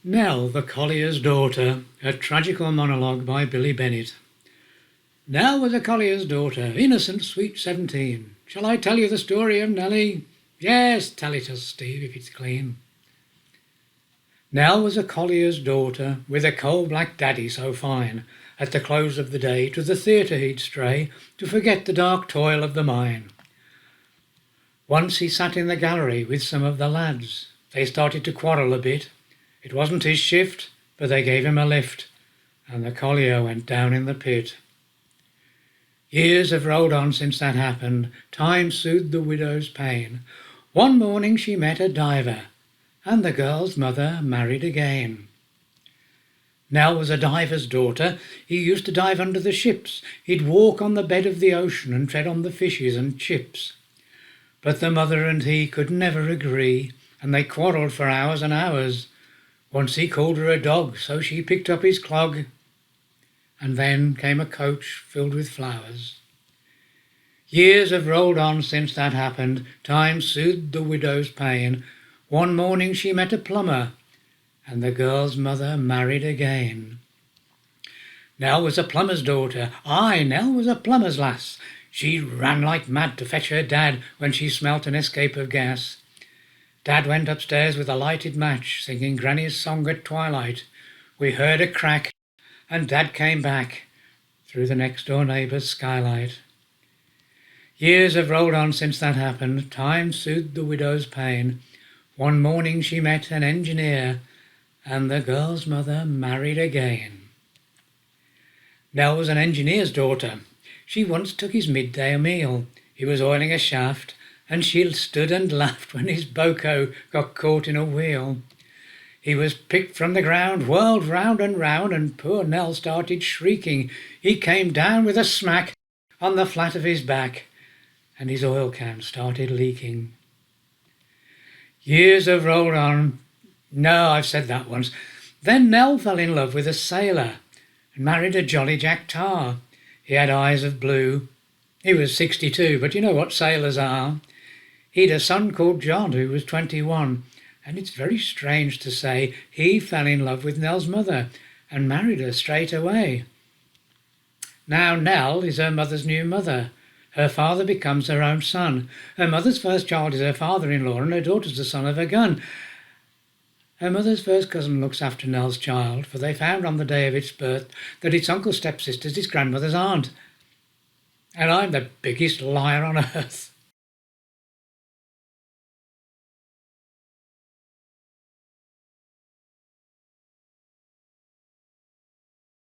Nell, the Collier's Daughter, a tragical monologue by Billy Bennett. Nell was a collier's daughter, innocent, sweet 17. Shall I tell you the story of Nellie? Yes, tell it us, Steve, if it's clean. Nell was a collier's daughter, with a coal-black daddy so fine. At the close of the day to the theatre he'd stray, to forget the dark toil of the mine. Once he sat in the gallery with some of the lads. They started to quarrel a bit. It wasn't his shift, but they gave him a lift, and the collier went down in the pit. Years have rolled on since that happened. Time soothed the widow's pain. One morning she met a diver, and the girl's mother married again. Nell was a diver's daughter. He used to dive under the ships. He'd walk on the bed of the ocean and tread on the fishes and chips. But the mother and he could never agree, and they quarrelled for hours and hours. Once he called her a dog, so she picked up his clog. And then came a coach filled with flowers. Years have rolled on since that happened. Time soothed the widow's pain. One morning she met a plumber, and the girl's mother married again. Nell was a plumber's daughter. Aye, Nell was a plumber's lass. She ran like mad to fetch her dad when she smelt an escape of gas. Dad went upstairs with a lighted match, singing Granny's song at twilight. We heard a crack, and Dad came back through the next-door neighbour's skylight. Years have rolled on since that happened. Time soothed the widow's pain. One morning she met an engineer, and the girl's mother married again. Nell was an engineer's daughter. She once took his midday meal. He was oiling a shaft, and she stood and laughed when his boko got caught in a wheel. He was picked from the ground, whirled round, and poor Nell started shrieking. He came down with a smack on the flat of his back, and his oil can started leaking. Years have rolled on. No, I've said that once. Then Nell fell in love with a sailor and married a jolly Jack Tar. He had eyes of blue. He was 62, but you know what sailors are. He'd a son called John who was 21, and it's very strange to say he fell in love with Nell's mother and married her straight away. Now Nell is her mother's new mother. Her father becomes her own son. Her mother's first child is her father-in-law, and her daughter's the son of a gun. Her mother's first cousin looks after Nell's child, for they found on the day of its birth that its uncle's stepsister's its grandmother's aunt. And I'm the biggest liar on earth.